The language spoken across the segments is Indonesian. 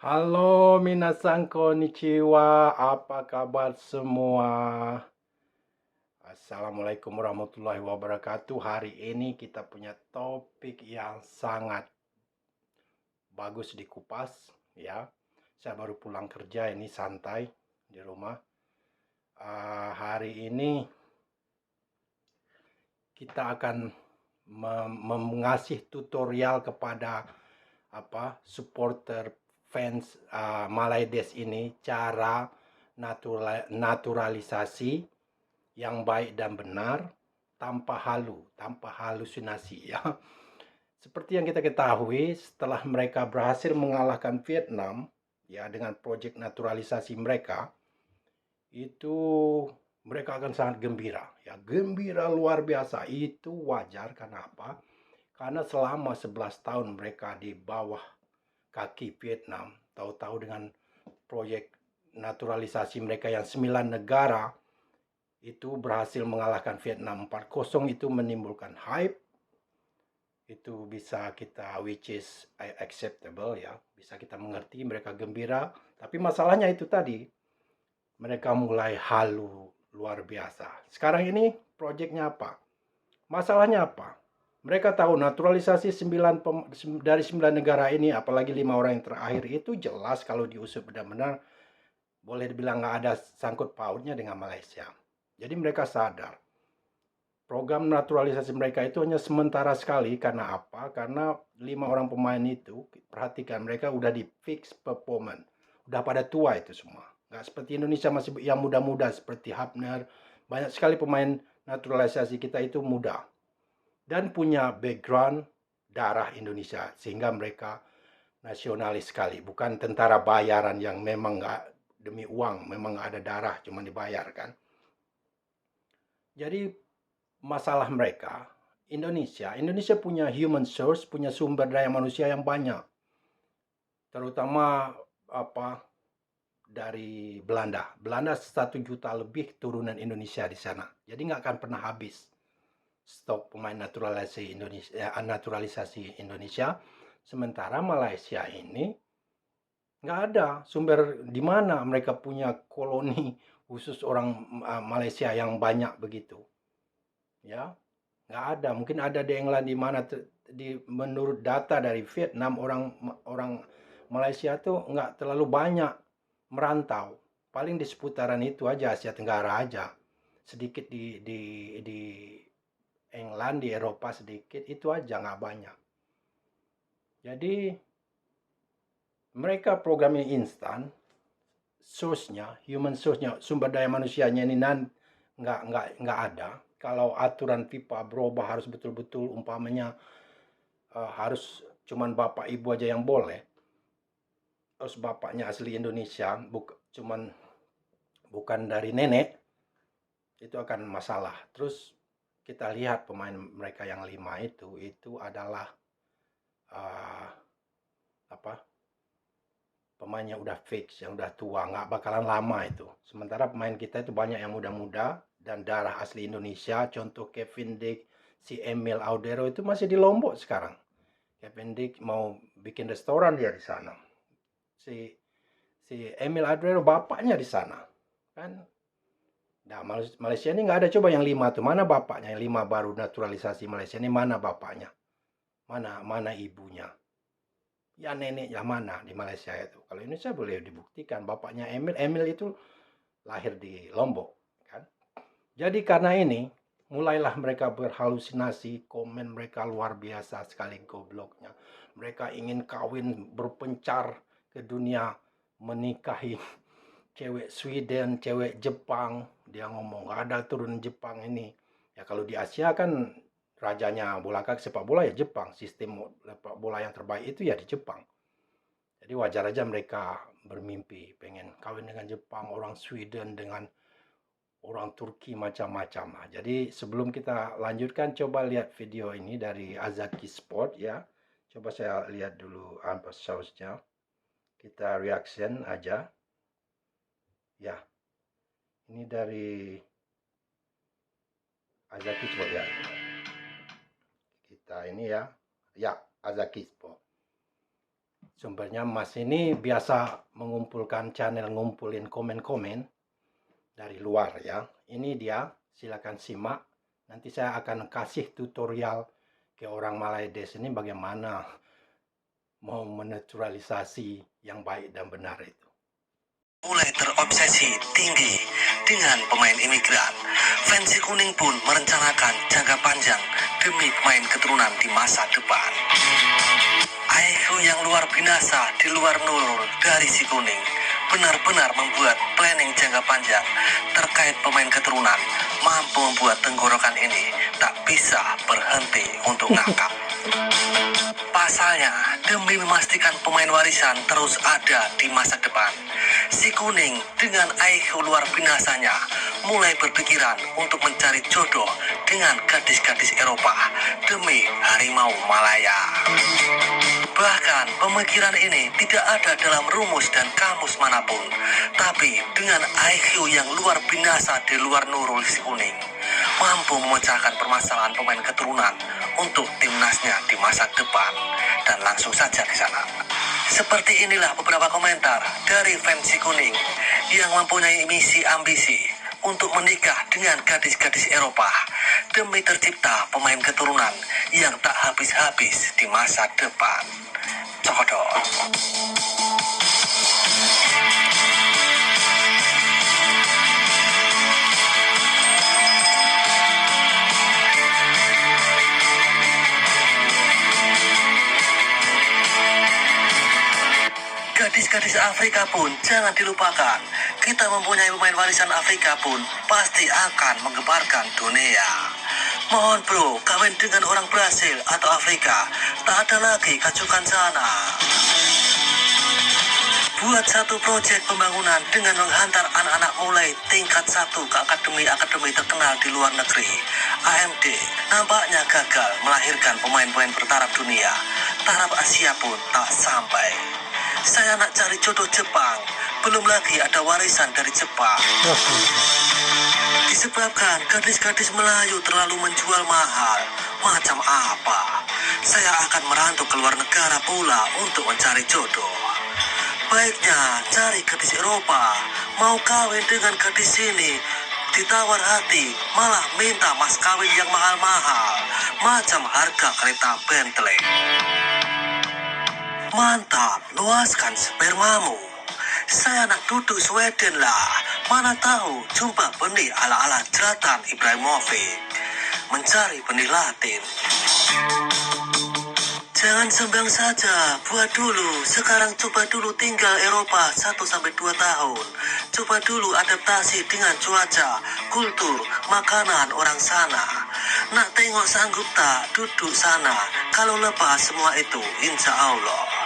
Halo minasan konnichiwa, apa kabar semua? Assalamualaikum warahmatullahi wabarakatuh. Hari ini kita punya topik yang sangat bagus dikupas, ya. Saya baru pulang kerja, ini santai di rumah. Hari ini kita akan mengasih tutorial kepada supporter fans Malaides ini cara naturalisasi yang baik dan benar tanpa halusinasi ya. Seperti yang kita ketahui, setelah mereka berhasil mengalahkan Vietnam ya dengan proyek naturalisasi mereka, itu mereka akan sangat gembira ya, gembira luar biasa. Itu wajar. Kenapa? Karena selama 11 tahun mereka di bawah kaki Vietnam, tahu-tahu dengan proyek naturalisasi mereka yang 9 negara itu berhasil mengalahkan Vietnam 4-0, itu menimbulkan hype. Itu bisa kita, which is acceptable ya, bisa kita mengerti, mereka gembira. Tapi masalahnya itu tadi, mereka mulai halu luar biasa. Sekarang ini proyeknya apa? Masalahnya apa? Mereka tahu naturalisasi dari 9 negara ini, apalagi 5 orang yang terakhir, itu jelas kalau diusut benar-benar, boleh dibilang nggak ada sangkut pautnya dengan Malaysia. Jadi mereka sadar program naturalisasi mereka itu hanya sementara sekali. Karena apa? Karena 5 orang pemain itu, perhatikan, mereka udah di fix performance, udah pada tua itu semua. Nggak seperti Indonesia masih yang muda-muda seperti Hapner. Banyak sekali pemain naturalisasi kita itu muda dan punya background darah Indonesia, sehingga mereka nasionalis sekali, bukan tentara bayaran yang memang nggak, demi uang, memang nggak ada darah, cuma dibayarkan. Jadi masalah mereka, Indonesia punya human source, punya sumber daya manusia yang banyak, terutama dari Belanda. Belanda 1 juta lebih turunan Indonesia di sana, jadi nggak akan pernah habis stok pemain naturalisasi Indonesia. Sementara Malaysia ini nggak ada sumber. Di mana mereka punya koloni khusus orang Malaysia yang banyak begitu ya? Nggak ada. Mungkin ada di England, di mana menurut data dari Vietnam, orang orang Malaysia tuh nggak terlalu banyak merantau. Paling di seputaran itu aja, Asia Tenggara aja. Sedikit di England, di Eropa sedikit, itu aja, nggak banyak. Jadi mereka programnya instan, source-nya, human source-nya, sumber daya manusianya ini nggak ada. Kalau aturan FIFA berubah, harus betul-betul, umpamanya harus cuman bapak ibu aja yang boleh, harus bapaknya asli Indonesia, bukan dari nenek, itu akan masalah. Terus kita lihat pemain mereka yang 5 itu adalah uh, apa pemainnya udah fix, yang udah tua, nggak bakalan lama itu. Sementara pemain kita itu banyak yang muda-muda dan darah asli Indonesia. Contoh Kevin Dick, si Emil Audero itu masih di Lombok sekarang. Kevin Dick mau bikin restoran dia di sana. Si si Emil Audero bapaknya di sana, kan. Nah, Malaysia ini nggak ada. Coba yang 5 tuh, mana bapaknya? Yang 5 baru naturalisasi Malaysia ini, mana bapaknya? Mana ibunya? Ya neneknya mana di Malaysia itu? Kalau Indonesia boleh dibuktikan. Bapaknya Emil itu lahir di Lombok, kan? Jadi karena ini, mulailah mereka berhalusinasi. Komen mereka luar biasa sekali gobloknya. Mereka ingin kawin, berpencar ke dunia, menikahi cewek Sweden, cewek Jepang. Dia ngomong nggak ada turun Jepang ini. Ya kalau di Asia kan rajanya bola kaki sepak bola ya Jepang. Sistem sepak bola yang terbaik itu ya di Jepang. Jadi wajar aja mereka bermimpi pengen kawin dengan Jepang, orang Sweden dengan orang Turki, macam-macam. Jadi sebelum kita lanjutkan, coba lihat video ini dari Azaki Sport ya. Coba saya lihat dulu apa source-nya. Kita reaction aja. Ya, ini dari Azaki Sport ya. Kita ini ya. Ya, Azaki Sport. Sumbernya Mas ini biasa mengumpulkan channel, ngumpulin komen-komen dari luar ya. Ini dia, silakan simak. Nanti saya akan kasih tutorial ke orang Malaides ini bagaimana mau menetralisasi yang baik dan benar itu. Mulai terobsesi tinggi dengan pemain imigran, fans kuning pun merencanakan jangka panjang demi pemain keturunan di masa depan. Aihu yang luar binasa di luar Nurul dari si kuning benar-benar membuat planning jangka panjang terkait pemain keturunan, mampu membuat tenggorokan ini tak bisa berhenti untuk ngakak. Pasalnya, demi memastikan pemain warisan terus ada di masa depan, si kuning dengan aihu luar binasanya mulai berpikiran untuk mencari jodoh dengan gadis-gadis Eropa demi harimau Malaya. Bahkan pemikiran ini tidak ada dalam rumus dan kamus manapun, tapi dengan IQ yang luar binasa di luar Nurul si kuning, mampu memecahkan permasalahan pemain keturunan untuk timnasnya di masa depan. Dan langsung saja ke sana. Seperti inilah beberapa komentar dari fans si kuning yang mempunyai misi ambisi untuk menikah dengan gadis-gadis Eropa demi tercipta pemain keturunan yang tak habis-habis di masa depan. Cokodot. Gadis-gadis Afrika pun jangan dilupakan. Kita mempunyai pemain warisan Afrika pun pasti akan menggemparkan dunia. Mohon bro, kawin dengan orang Brasil atau Afrika, tak ada lagi kacukan sana. Buat satu proyek pembangunan dengan menghantar anak-anak mulai tingkat 1 ke akademi-akademi terkenal di luar negeri. AMD nampaknya gagal melahirkan pemain-pemain bertaraf dunia. Taraf Asia pun tak sampai. Saya nak cari jodoh Jepang, belum lagi ada warisan dari Jepang. Disebabkan gadis-gadis Melayu terlalu menjual mahal. Macam apa? Saya akan merantau ke luar negara pula untuk mencari jodoh. Baiknya cari gadis Eropa, mau kawin dengan gadis sini, ditawar hati, malah minta mas kawin yang mahal-mahal, macam harga kereta Bentley. Mantap, luaskan spermamu. Saya nak duduk Sweden lah. Mana tahu jumpa benih ala-ala Zlatan Ibrahimovic. Mencari benih Latin. Jangan sembang saja, buat dulu. Sekarang coba dulu tinggal Eropa 1-2 tahun. Coba dulu adaptasi dengan cuaca, kultur, makanan orang sana. Nak tengok sanggup tak duduk sana. Kalau lepas semua itu, insya Allah.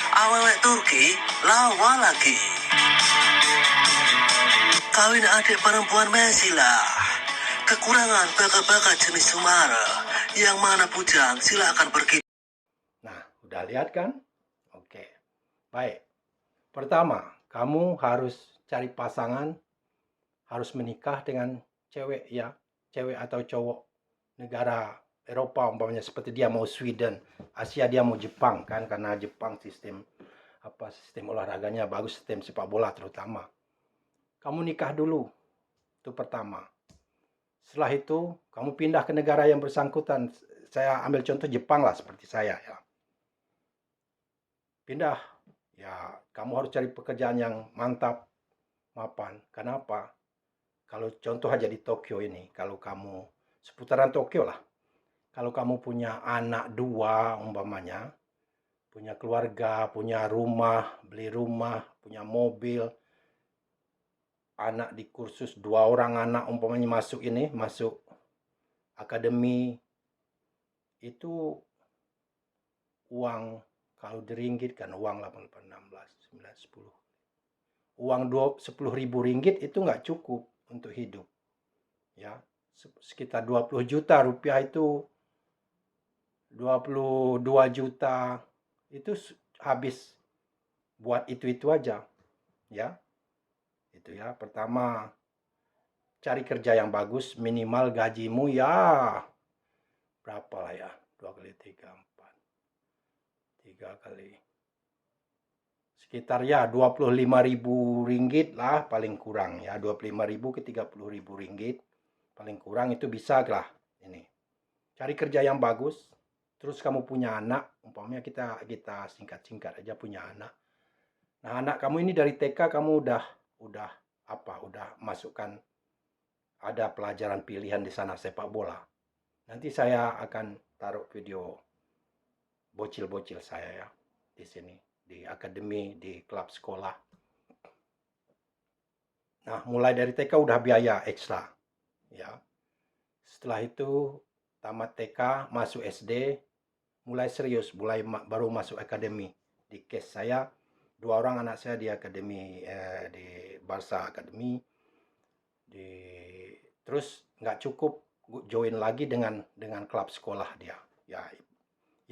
Awewek Turki, lawa lagi. Kawin adik perempuan Messi lah. Kekurangan bakat-bakat jenis Sumara. Yang mana bujang silakan pergi. Nah, udah lihat kan? Oke. Baik. Pertama, kamu harus cari pasangan, harus menikah dengan cewek ya, cewek atau cowok negara Eropa, umpamanya seperti dia mau Sweden, Asia dia mau Jepang kan, karena Jepang sistem olahraganya bagus, sistem sepak bola terutama. Kamu nikah dulu, itu pertama. Setelah itu kamu pindah ke negara yang bersangkutan. Saya ambil contoh Jepang lah, seperti saya ya. Pindah, ya kamu harus cari pekerjaan yang mantap, mapan. Kenapa? Kalau contoh aja di Tokyo ini, kalau kamu seputaran Tokyo lah, kalau kamu punya anak 2 umpamanya, punya keluarga, punya rumah, beli rumah, punya mobil, anak di kursus 2 orang anak umpamanya masuk akademi, itu uang, kalau di ringgit kan uang 88, 16, 9, 10. Uang 10.000 ringgit itu nggak cukup untuk hidup. Ya, sekitar 20 juta rupiah itu 22 juta itu habis buat itu aja. Ya. Itu ya. Pertama, cari kerja yang bagus, minimal gajimu ya berapa lah ya? 2 kali 3, 4. 3 kali sekitar ya 25.000 ringgit lah paling kurang ya, 25.000 ke 30.000 ringgit paling kurang itu bisa lah ini. Cari kerja yang bagus, terus kamu punya anak, umpamanya kita singkat-singkat aja punya anak. Nah, anak kamu ini dari TK kamu udah udah masukkan ada pelajaran pilihan di sana sepak bola. Nanti saya akan taruh video bocil-bocil saya ya di sini di akademi, di klub sekolah. Nah, mulai dari TK udah biaya ekstra ya. Setelah itu tamat TK, masuk SD, mulai serius, baru masuk akademi. Di case saya, 2 orang anak saya di akademi, di Barca Akademi. Terus nggak cukup join lagi dengan klub sekolah dia. Ya,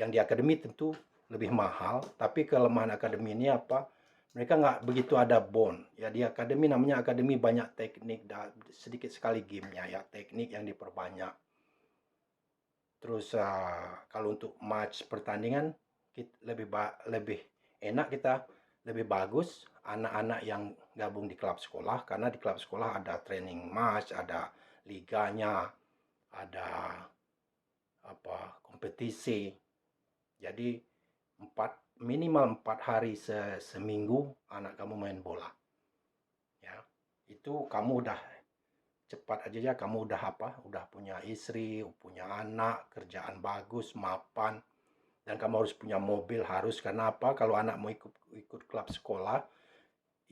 yang di akademi tentu lebih mahal, tapi kelemahan akademi ini apa? Mereka nggak begitu ada bond. Ya di akademi namanya akademi banyak teknik dan sedikit sekali gamenya ya, teknik yang diperbanyak. Terus kalau untuk match pertandingan lebih enak kita lebih bagus anak-anak yang gabung di klub sekolah karena di klub sekolah ada training match, ada liganya, ada kompetisi. Jadi minimal 4 hari seminggu anak kamu main bola. Ya, itu kamu udah cepat aja ya kamu udah punya istri, punya anak, kerjaan bagus, mapan, dan kamu harus punya mobil harus karena apa? Kalau anak mau ikut klub sekolah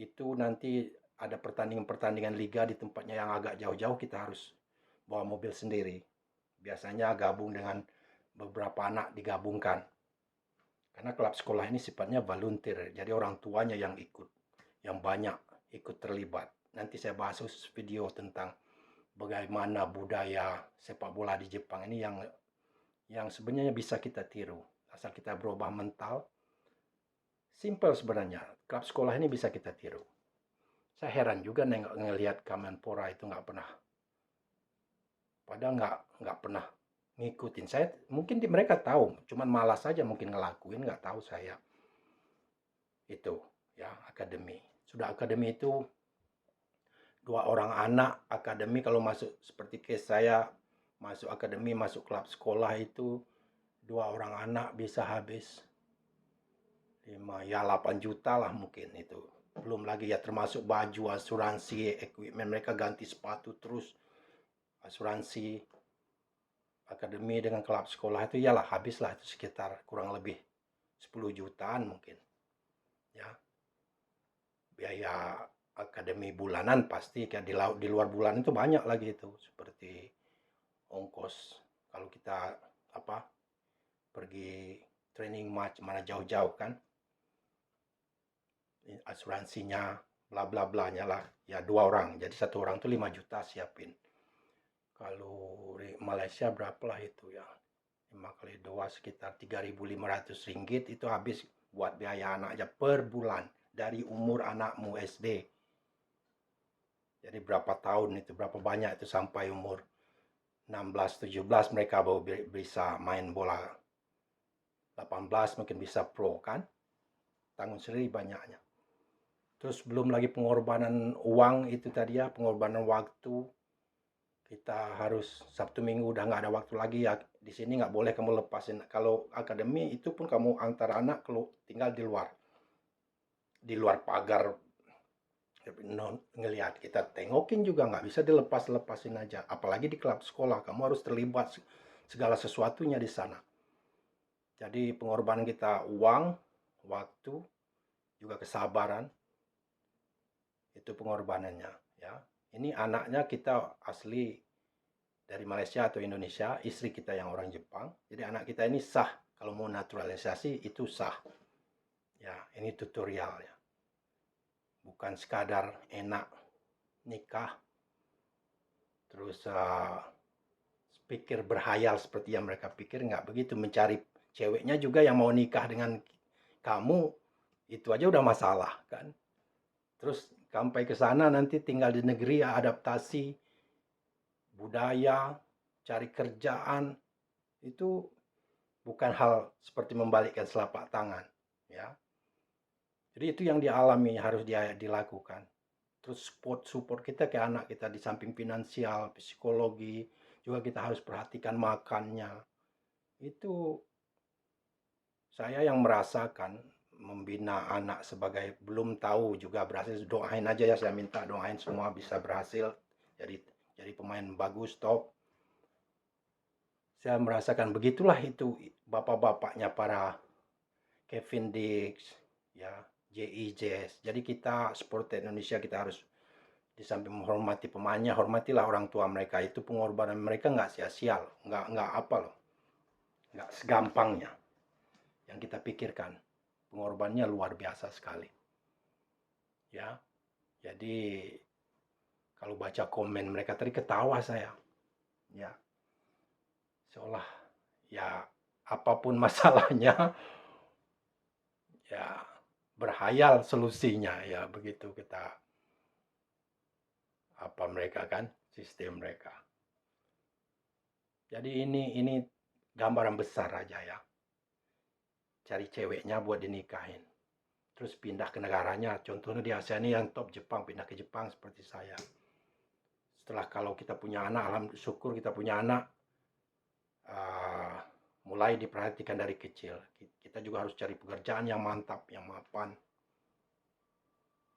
itu nanti ada pertandingan-pertandingan liga di tempatnya yang agak jauh-jauh kita harus bawa mobil sendiri. Biasanya gabung dengan beberapa anak digabungkan. Karena klub sekolah ini sifatnya volunteer, jadi orang tuanya yang ikut, yang banyak ikut terlibat. Nanti saya bahas video tentang bagaimana budaya sepak bola di Jepang ini yang sebenarnya bisa kita tiru. Asal kita berubah mental, simple sebenarnya. Klub sekolah ini bisa kita tiru. Saya heran juga ngelihat Kemenpora itu nggak pernah, padahal nggak pernah ngikutin. Saya mungkin mereka tahu, cuman malas saja mungkin ngelakuin, nggak tahu saya. Itu ya akademi. Sudah akademi itu 2 orang anak akademi kalau masuk seperti case saya masuk akademi, masuk klub sekolah itu 2 orang anak bisa habis 8 juta lah mungkin itu. Belum lagi ya termasuk baju, asuransi, equipment mereka ganti sepatu terus. Asuransi akademi dengan klub sekolah itu iyalah habislah itu sekitar kurang lebih 10 jutaan mungkin. Ya. Biaya akademi bulanan pasti kayak di luar bulan itu banyak lagi itu seperti ongkos kalau kita pergi training match mana jauh-jauh kan asuransinya bla bla bla nya lah ya 2 orang jadi 1 orang tuh 5 juta siapin. Kalau di Malaysia berapa lah itu ya 5 kali 2 sekitar 3.500 ringgit itu habis buat biaya anak aja per bulan dari umur anakmu SD. Jadi berapa tahun itu, berapa banyak itu sampai umur 16-17 mereka baru bisa main bola. 18 mungkin bisa pro kan. Tanggung sendiri banyaknya. Terus belum lagi pengorbanan uang itu tadi ya, pengorbanan waktu. Kita harus Sabtu Minggu udah nggak ada waktu lagi ya. Di sini nggak boleh kamu lepasin. Kalau akademi itu pun kamu antar anak kalau tinggal di luar pagar ngelihat kita tengokin juga nggak bisa dilepasin aja apalagi di klub sekolah kamu harus terlibat segala sesuatunya di sana. Jadi pengorbanan kita uang, waktu, juga kesabaran itu pengorbanannya ya. Ini anaknya kita asli dari Malaysia atau Indonesia, istri kita yang orang Jepang. Jadi anak kita ini sah kalau mau naturalisasi itu sah. Ya, ini tutorial ya. Bukan sekadar enak nikah terus pikir berhayal seperti yang mereka pikir, nggak begitu. Mencari ceweknya juga yang mau nikah dengan kamu itu aja udah masalah kan. Terus sampai ke sana nanti tinggal di negeri adaptasi budaya, cari kerjaan itu bukan hal seperti membalikkan telapak tangan ya. Jadi itu yang dialami harus dia dilakukan. Terus support kita ke anak kita di samping finansial, psikologi, juga kita harus perhatikan makannya. Itu saya yang merasakan membina anak sebagai belum tahu juga berhasil. Doain aja ya, saya minta doain semua bisa berhasil jadi pemain bagus top. Saya merasakan begitulah itu bapak-bapaknya para Kevin Dix, ya, J.I. Jazz. Jadi kita supporter Indonesia kita harus di samping menghormati pemainnya, hormatilah orang tua mereka. Itu pengorbanan mereka nggak sia-sia loh, nggak apa loh, nggak segampangnya yang kita pikirkan. Pengorbanannya luar biasa sekali. Ya, jadi kalau baca komen mereka tadi ketawa saya. Ya, seolah ya apapun masalahnya ya berhayal solusinya ya begitu kita apa mereka kan sistem mereka. Jadi ini gambaran besar aja ya. Cari ceweknya buat dinikahin. Terus pindah ke negaranya. Contohnya di ASEAN ini yang top Jepang, pindah ke Jepang seperti saya. Setelah kalau kita punya anak, alhamdulillah syukur kita punya anak, mulai diperhatikan dari kecil. Kita juga harus cari pekerjaan yang mantap, yang mapan,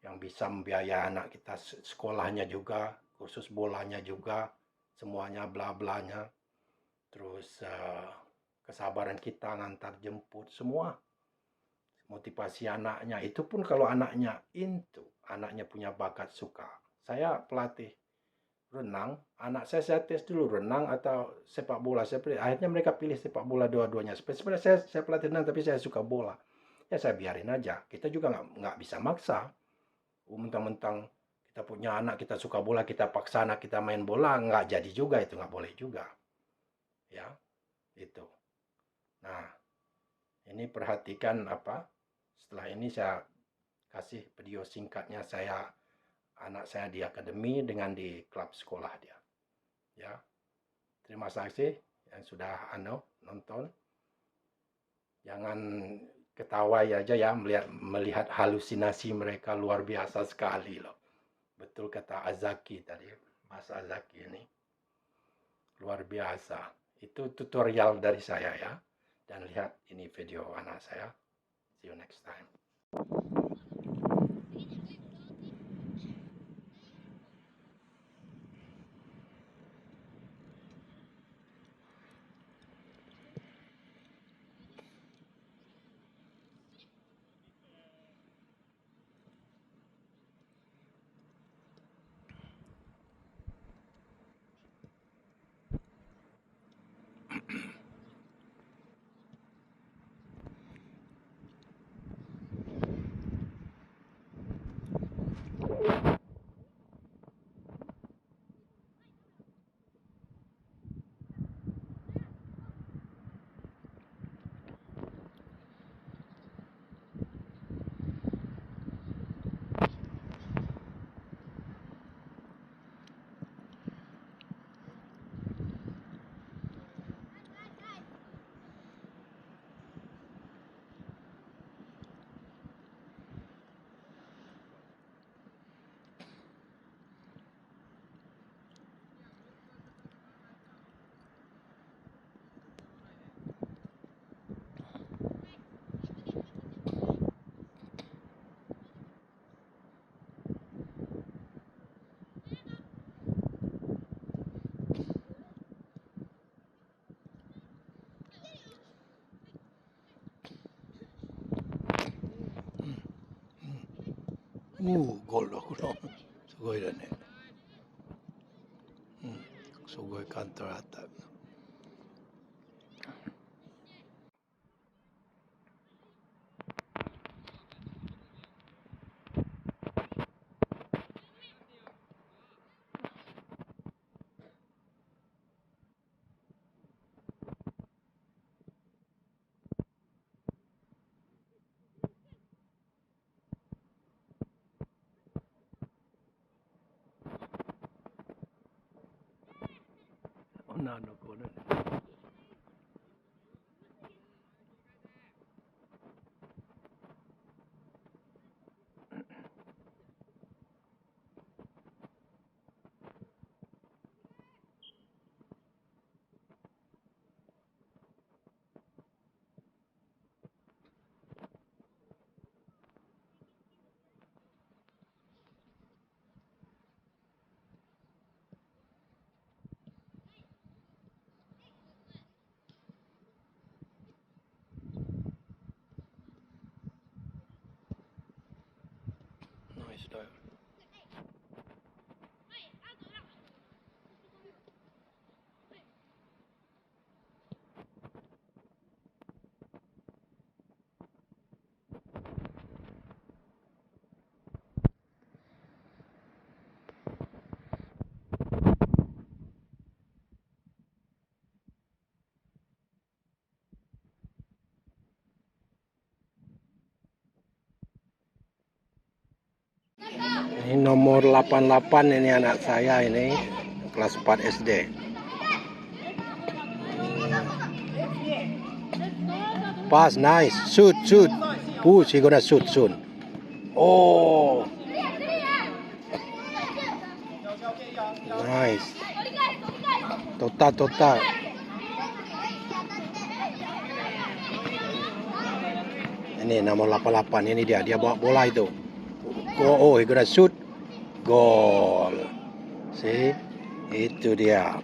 yang bisa membiayai anak kita sekolahnya juga, khusus bolanya juga, semuanya bla-blanya. Terus kesabaran kita ngantar jemput semua, motivasi anaknya itu pun kalau anaknya anaknya punya bakat suka. Saya pelatih renang, anak saya tes dulu renang atau sepak bola. Akhirnya mereka pilih sepak bola dua-duanya. Sebenarnya saya pelatih renang tapi saya suka bola. Ya saya biarin aja. Kita juga nggak bisa maksa. Mentang-mentang kita punya anak kita suka bola, kita paksa anak kita main bola, nggak jadi juga, itu nggak boleh juga. Ya, itu. Nah, ini perhatikan apa? Setelah ini saya kasih video singkatnya anak saya di akademi dengan di klub sekolah dia. Ya. Terima kasih yang sudah nonton. Jangan ketawa aja ya melihat halusinasi mereka luar biasa sekali loh. Betul kata Azaki tadi, Mas Azaki ini. Luar biasa. Itu tutorial dari saya ya. Dan lihat ini video anak saya. See you next time.ゴールドこのすごいだね。すごい簡単だった。女の子ね。Nice dive. Ini nomor 88 ini anak saya ini kelas 4 SD. Pass, nice. Shoot. Push, he gonna shoot soon. Oh. Nice. Total. Ini nomor 88 ini dia bawa bola itu. Oh, he gonna shoot. Goal. See? Itu dia.